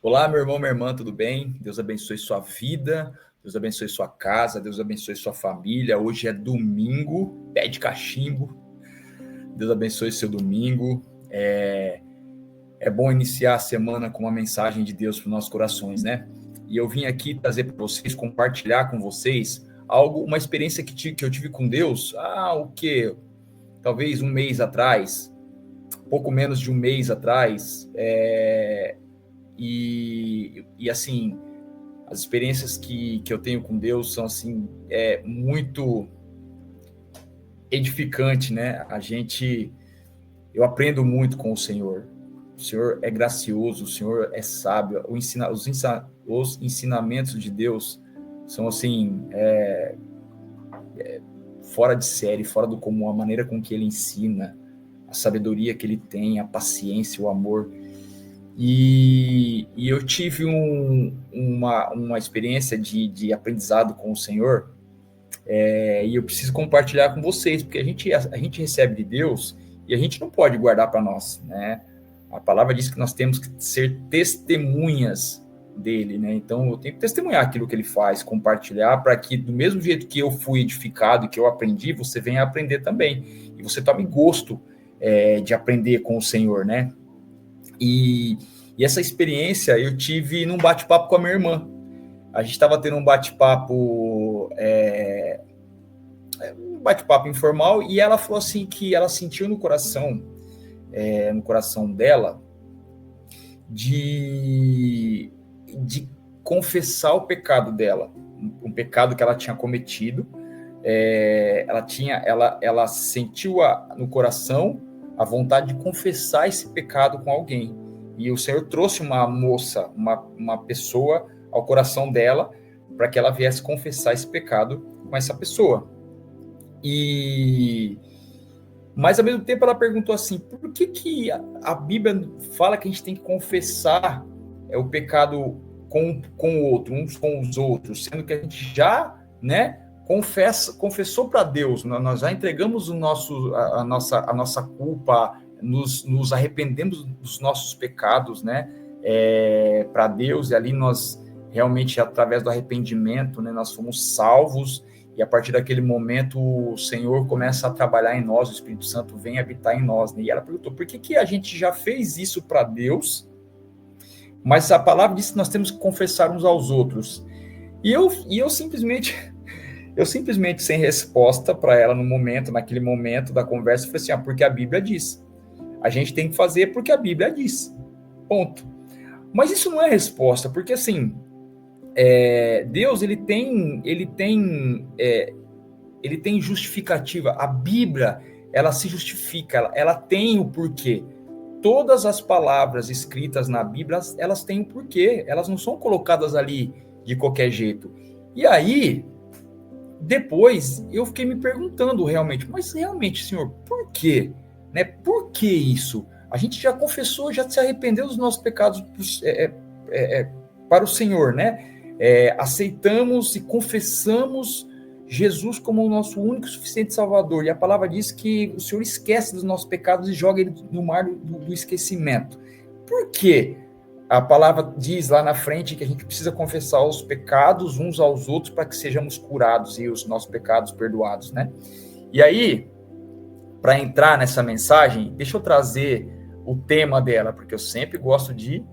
Olá, meu irmão, minha irmã, tudo bem? Deus abençoe sua vida, Deus abençoe sua casa, Deus abençoe sua família. Hoje é domingo, pé de cachimbo. Deus abençoe seu domingo. É bom iniciar a semana com uma mensagem de Deus para os nossos corações, né? E eu vim aqui trazer para vocês, compartilhar com vocês uma experiência que eu tive com Deus, o quê? Talvez um mês atrás, pouco menos de um mês atrás, e assim, as experiências que eu tenho com Deus são assim, muito edificante, né? Eu aprendo muito com o Senhor. O Senhor é gracioso, o Senhor é sábio. Os ensinamentos de Deus são assim, fora de série, fora do comum, a maneira com que Ele ensina, a sabedoria que Ele tem, a paciência, o amor. E eu tive uma experiência de aprendizado com o Senhor, e eu preciso compartilhar com vocês, porque a gente recebe de Deus e a gente não pode guardar para nós, né? A palavra diz que nós temos que ser testemunhas dele, né? Então eu tenho que testemunhar aquilo que ele faz, compartilhar, para que do mesmo jeito que eu fui edificado e que eu aprendi, você venha aprender também, e você tome gosto de aprender com o Senhor, né? E essa experiência eu tive num bate-papo com a minha irmã. A gente estava tendo um bate-papo informal, e ela falou assim que ela sentiu no coração dela de confessar o pecado dela, um pecado que ela tinha cometido. Ela sentiu no coração a vontade de confessar esse pecado com alguém. E o Senhor trouxe uma moça, uma pessoa ao coração dela, para que ela viesse confessar esse pecado com essa pessoa. Mas, ao mesmo tempo, ela perguntou assim, por que a Bíblia fala que a gente tem que confessar o pecado com o outro, uns com os outros, sendo que a gente já, né, confessou para Deus, nós já entregamos a nossa culpa, nos arrependemos dos nossos pecados, né, para Deus, e ali nós realmente, através do arrependimento, né, nós fomos salvos, e a partir daquele momento o Senhor começa a trabalhar em nós, o Espírito Santo vem habitar em nós, né? E ela perguntou, por que a gente já fez isso para Deus, mas a palavra diz que nós temos que confessar uns aos outros? E eu simplesmente, sem resposta para ela naquele momento da conversa, eu falei assim, porque a Bíblia diz. A gente tem que fazer porque a Bíblia diz. Ponto. Mas isso não é resposta, porque assim, Deus, ele tem justificativa. A Bíblia, ela se justifica, ela tem o porquê. Todas as palavras escritas na Bíblia, elas têm o porquê, elas não são colocadas ali de qualquer jeito. E aí, depois, eu fiquei me perguntando realmente, mas realmente, Senhor, por quê? Né? Por que isso? A gente já confessou, já se arrependeu dos nossos pecados para o Senhor, né? Aceitamos e confessamos Jesus como o nosso único e suficiente Salvador, e a palavra diz que o Senhor esquece dos nossos pecados e joga ele no mar do esquecimento. Por quê? A palavra diz lá na frente que a gente precisa confessar os pecados uns aos outros para que sejamos curados e os nossos pecados perdoados, né? E aí, para entrar nessa mensagem, deixa eu trazer o tema dela, porque eu sempre gosto de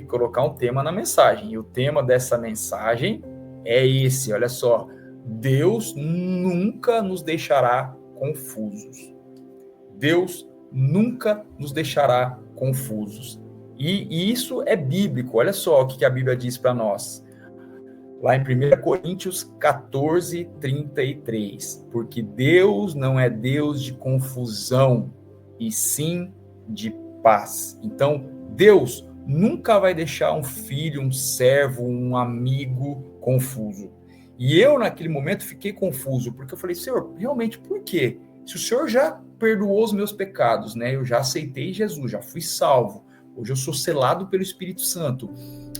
colocar um tema na mensagem. E o tema dessa mensagem é esse, olha só. Deus nunca nos deixará confusos. Deus nunca nos deixará confusos. E isso é bíblico. Olha só o que a Bíblia diz para nós. Lá em 1 Coríntios 14, 33. Porque Deus não é Deus de confusão, e sim de paz. Então, Deus nunca vai deixar um filho, um servo, um amigo confuso. E eu, naquele momento, fiquei confuso, porque eu falei, Senhor, realmente, por quê? Se o Senhor já perdoou os meus pecados, né? Eu já aceitei Jesus, já fui salvo. Hoje eu sou selado pelo Espírito Santo.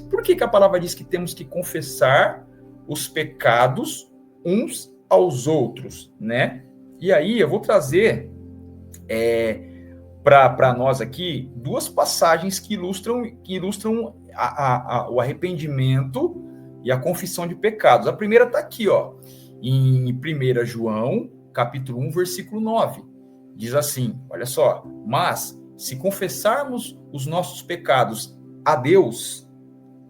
Por que a palavra diz que temos que confessar os pecados uns aos outros, né? E aí eu vou trazer para nós aqui duas passagens que ilustram o arrependimento e a confissão de pecados. A primeira está aqui, ó, em 1 João, capítulo 1, versículo 9. Diz assim, olha só, mas se confessarmos os nossos pecados a Deus,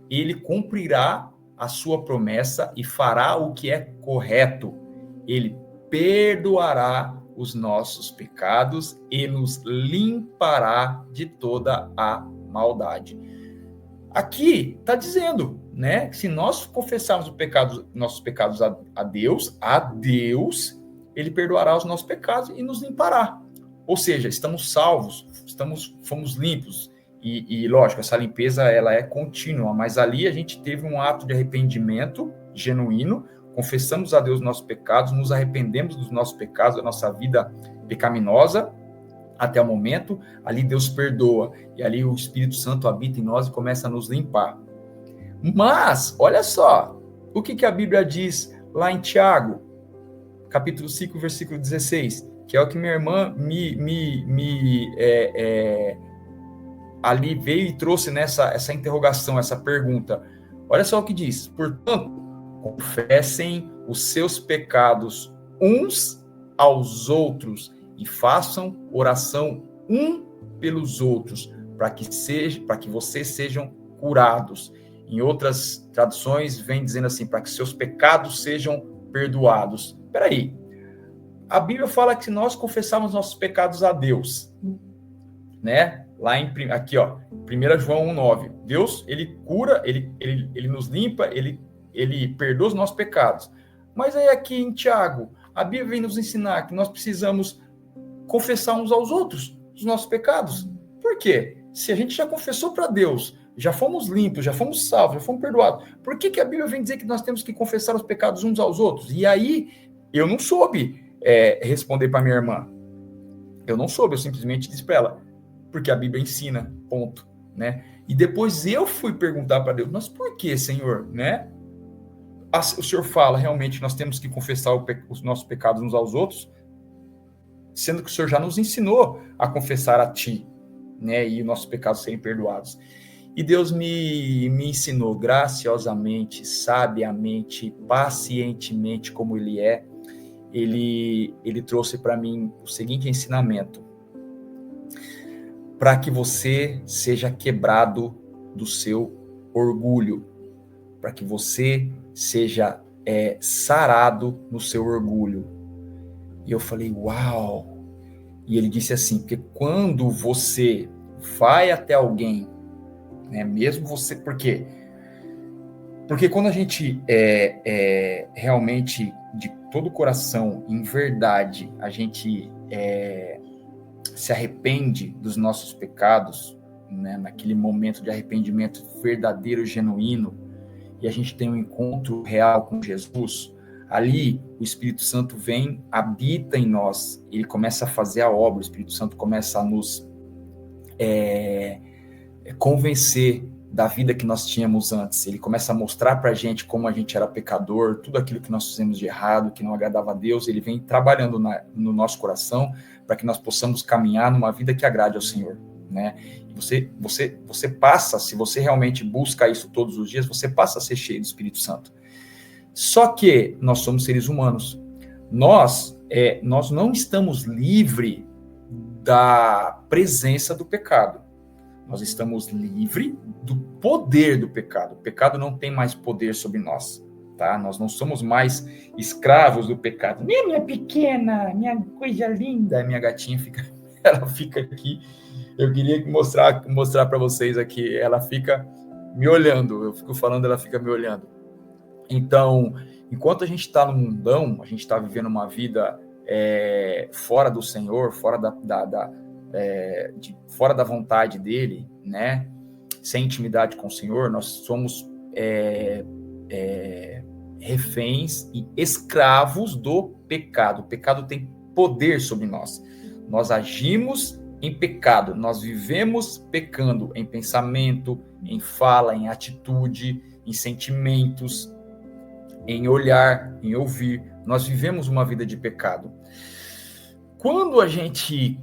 ele cumprirá a sua promessa e fará o que é correto. Ele perdoará os nossos pecados e nos limpará de toda a maldade. Aqui está dizendo, né, que se nós confessarmos nossos pecados a Deus, ele perdoará os nossos pecados e nos limpará. Ou seja, estamos salvos, fomos limpos. E lógico, essa limpeza ela é contínua, mas ali a gente teve um ato de arrependimento genuíno, confessamos a Deus os nossos pecados, nos arrependemos dos nossos pecados, da nossa vida pecaminosa, até o momento, ali Deus perdoa, e ali o Espírito Santo habita em nós e começa a nos limpar. Mas, olha só, o que a Bíblia diz lá em Tiago, capítulo 5, versículo 16, que é o que minha irmã ali veio e trouxe essa interrogação, essa pergunta. Olha só o que diz: portanto, confessem os seus pecados uns aos outros e façam oração um pelos outros, para que vocês sejam curados. Em outras traduções, vem dizendo assim, para que seus pecados sejam perdoados. Espera aí, a Bíblia fala que se nós confessarmos nossos pecados a Deus, né? Lá aqui, ó, 1 João 1,9. Deus, ele cura, ele nos limpa, ele perdoa os nossos pecados. Mas aí aqui em Tiago, a Bíblia vem nos ensinar que nós precisamos confessar uns aos outros os nossos pecados. Por quê? Se a gente já confessou para Deus, já fomos limpos, já fomos salvos, já fomos perdoados, por que a Bíblia vem dizer que nós temos que confessar os pecados uns aos outros? E aí, eu não soube responder para minha irmã. Eu não soube, eu simplesmente disse para ela, porque a Bíblia ensina, ponto, né? E depois eu fui perguntar para Deus, mas por que, Senhor, né? O Senhor fala, realmente, nós temos que confessar os nossos pecados uns aos outros, sendo que o Senhor já nos ensinou a confessar a Ti, né? E os nossos pecados serem perdoados. E Deus me ensinou graciosamente, sabiamente, pacientemente, como Ele é. Ele trouxe para mim o seguinte ensinamento: para que você seja quebrado do seu orgulho, para que você seja sarado no seu orgulho. E eu falei, uau! E ele disse assim, porque quando você vai até alguém, né, mesmo você, por quê? Porque quando a gente realmente, de todo o coração, em verdade, a gente se arrepende dos nossos pecados, né, naquele momento de arrependimento verdadeiro, genuíno, e a gente tem um encontro real com Jesus, ali o Espírito Santo vem, habita em nós, ele começa a fazer a obra, o Espírito Santo começa a nos convencer da vida que nós tínhamos antes, ele começa a mostrar pra gente como a gente era pecador, tudo aquilo que nós fizemos de errado, que não agradava a Deus, ele vem trabalhando no nosso coração, para que nós possamos caminhar numa vida que agrade ao Senhor, né? E você passa, se você realmente busca isso todos os dias, você passa a ser cheio do Espírito Santo. Só que nós somos seres humanos, nós não estamos livres da presença do pecado. Nós estamos livres do poder do pecado. O pecado não tem mais poder sobre nós, tá? Nós não somos mais escravos do pecado. Minha pequena, minha coisa linda, minha gatinha ela fica aqui. Eu queria mostrar para vocês aqui. Ela fica me olhando. Eu fico falando, ela fica me olhando. Então, enquanto a gente está no mundão, a gente está vivendo uma vida fora do Senhor, fora fora da vontade dele, né? Sem intimidade com o Senhor, nós somos reféns e escravos do pecado. O pecado tem poder sobre nós. Nós agimos em pecado, nós vivemos pecando em pensamento, em fala, em atitude, em sentimentos, em olhar, em ouvir. Nós vivemos uma vida de pecado. Quando a gente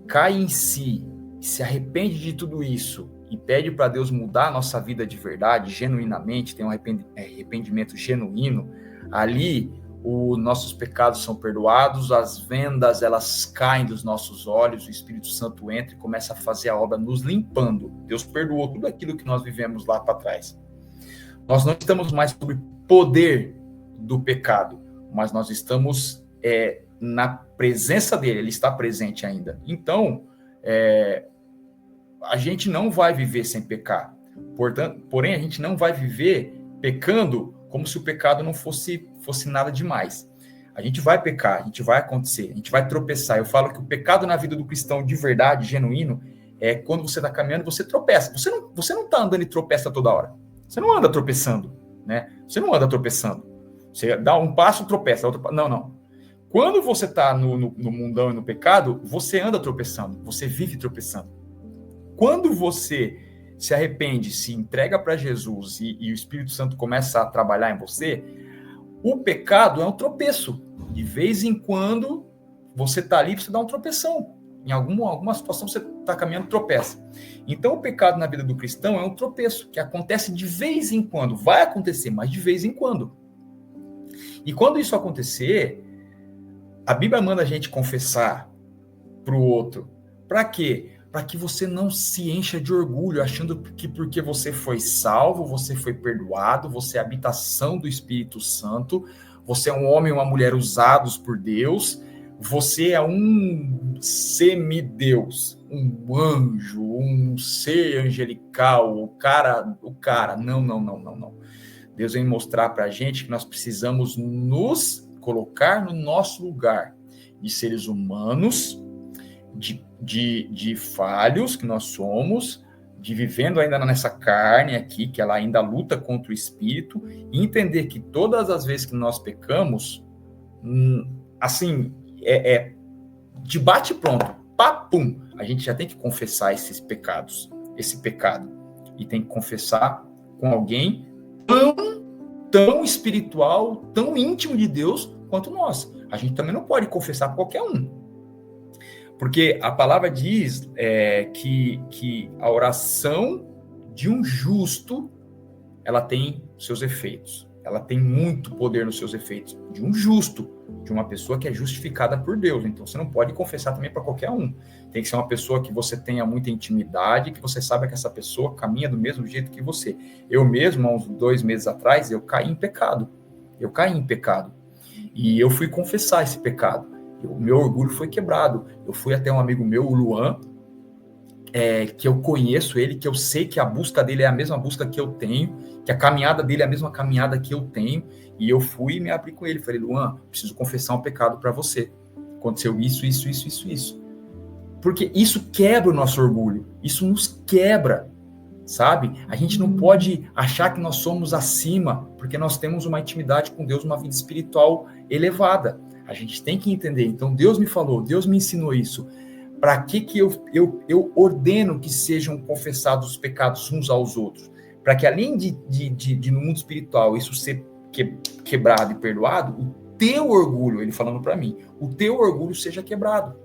cai em si, se arrepende de tudo isso e pede para Deus mudar a nossa vida de verdade, genuinamente, tem um arrependimento genuíno, ali os nossos pecados são perdoados, as vendas elas caem dos nossos olhos, o Espírito Santo entra e começa a fazer a obra nos limpando. Deus perdoou tudo aquilo que nós vivemos lá para trás. Nós não estamos mais sob poder do pecado, mas nós estamos na presença dele, ele está presente ainda. Então, a gente não vai viver sem pecar. Porém, a gente não vai viver pecando como se o pecado não fosse nada demais. A gente vai pecar, a gente vai acontecer, a gente vai tropeçar. Eu falo que o pecado na vida do cristão de verdade, genuíno, é quando você está caminhando, você tropeça. Você não está andando e tropeça toda hora. Você não anda tropeçando, né? Você não anda tropeçando. Você dá um passo, tropeça. Outro... Não. Quando você está no mundão e no pecado, você anda tropeçando, você vive tropeçando. Quando você se arrepende, se entrega para Jesus e o Espírito Santo começa a trabalhar em você, o pecado é um tropeço. De vez em quando, você está ali, você dá um tropeção. Em alguma situação, você está caminhando, tropeça. Então, o pecado na vida do cristão é um tropeço, que acontece de vez em quando. Vai acontecer, mas de vez em quando. E quando isso acontecer, a Bíblia manda a gente confessar para o outro. Para quê? Para que você não se encha de orgulho, achando que porque você foi salvo, você foi perdoado, você é a habitação do Espírito Santo, você é um homem ou uma mulher usados por Deus, você é um semideus, um anjo, um ser angelical, o cara. Não. Deus vem mostrar para a gente que nós precisamos nos colocar no nosso lugar de seres humanos, de falhos que nós somos, de vivendo ainda nessa carne aqui, que ela ainda luta contra o espírito, e entender que todas as vezes que nós pecamos, assim, de bate pronto, papum, a gente já tem que confessar esse pecado, e tem que confessar com alguém tão espiritual, tão íntimo de Deus quanto nós. A gente também não pode confessar para qualquer um. Porque a palavra diz que a oração de um justo, ela tem seus efeitos. Ela tem muito poder nos seus efeitos. De um justo, de uma pessoa que é justificada por Deus. Então, você não pode confessar também para qualquer um. Tem que ser uma pessoa que você tenha muita intimidade, que você saiba que essa pessoa caminha do mesmo jeito que você. Eu mesmo, há uns 2 meses atrás, eu caí em pecado. E eu fui confessar esse pecado. O meu orgulho foi quebrado. Eu fui até um amigo meu, o Luan, que eu conheço ele, que eu sei que a busca dele é a mesma busca que eu tenho, que a caminhada dele é a mesma caminhada que eu tenho, e eu fui e me abri com ele. Falei, Luan, preciso confessar um pecado para você. Aconteceu isso. Porque isso quebra o nosso orgulho. Isso nos quebra, sabe? A gente não pode achar que nós somos acima, porque nós temos uma intimidade com Deus, uma vida espiritual elevada. A gente tem que entender. Então, Deus me falou, Deus me ensinou isso. Para que eu ordeno que sejam confessados os pecados uns aos outros? Para que, além de no mundo espiritual isso ser quebrado e perdoado, o teu orgulho, ele falando para mim, o teu orgulho seja quebrado.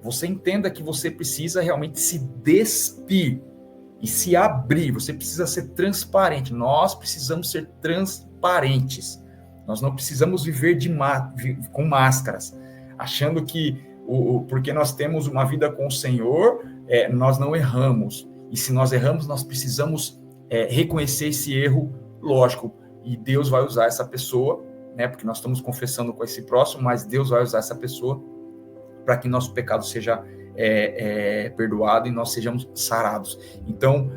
Você entenda que você precisa realmente se despir e se abrir. Você precisa ser transparente. Nós precisamos ser transparentes. Nós não precisamos viver com máscaras, achando que porque nós temos uma vida com o Senhor, nós não erramos. E se nós erramos, nós precisamos reconhecer esse erro, lógico, e Deus vai usar essa pessoa, né, porque nós estamos confessando com esse próximo, mas Deus vai usar essa pessoa para que nosso pecado seja perdoado e nós sejamos sarados. Então,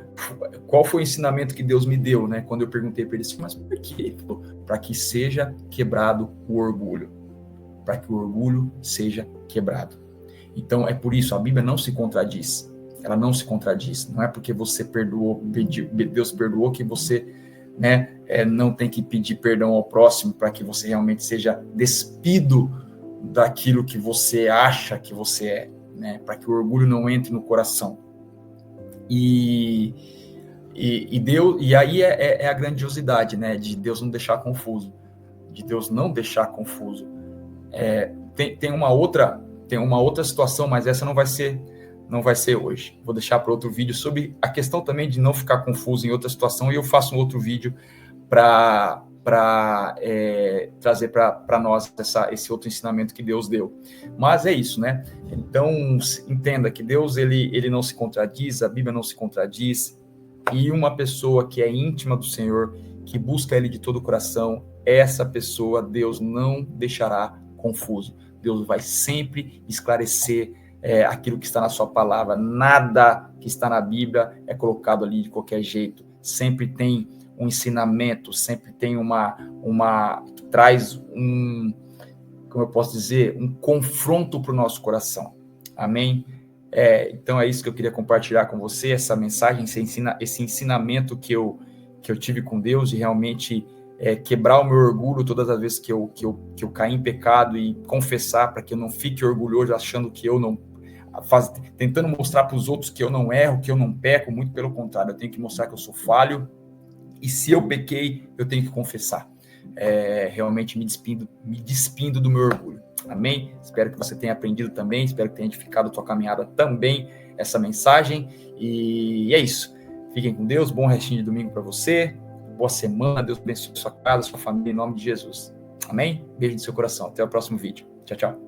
qual foi o ensinamento que Deus me deu, né? Quando eu perguntei para ele assim, mas por quê? Ele falou, para que seja quebrado o orgulho. Para que o orgulho seja quebrado. Então, é por isso, a Bíblia não se contradiz. Ela não se contradiz. Não é porque você perdoou, Deus perdoou, que você, né, não tem que pedir perdão ao próximo para que você realmente seja despido daquilo que você acha que você é. Né, para que o orgulho não entre no coração. E Deus, e aí é a grandiosidade, né, de Deus não deixar confuso. Tem uma outra situação, mas essa não vai ser não vai ser hoje. Vou deixar para outro vídeo sobre a questão também de não ficar confuso em outra situação, e eu faço um outro vídeo para trazer para nós esse outro ensinamento que Deus deu. Mas é isso, né? Então, entenda que Deus, ele não se contradiz, a Bíblia não se contradiz, e uma pessoa que é íntima do Senhor, que busca Ele de todo o coração, essa pessoa Deus não deixará confuso. Deus vai sempre esclarecer aquilo que está na sua palavra. Nada que está na Bíblia é colocado ali de qualquer jeito. Sempre tem um ensinamento, sempre tem traz como eu posso dizer, um confronto para o nosso coração. Amém? Então é isso que eu queria compartilhar com você, essa mensagem, esse ensinamento que eu tive com Deus, de realmente quebrar o meu orgulho todas as vezes que eu caí em pecado, e confessar, para que eu não fique orgulhoso achando que eu não tentando mostrar para os outros que eu não erro, que eu não peco. Muito pelo contrário, eu tenho que mostrar que eu sou falho, e se eu pequei, eu tenho que confessar, realmente me despindo do meu orgulho. Amém? Espero que você tenha aprendido também, espero que tenha edificado a tua caminhada também, essa mensagem, e é isso. Fiquem com Deus, bom restinho de domingo para você, boa semana, Deus abençoe sua casa, sua família, em nome de Jesus. Amém? Beijo no seu coração, até o próximo vídeo. Tchau, tchau.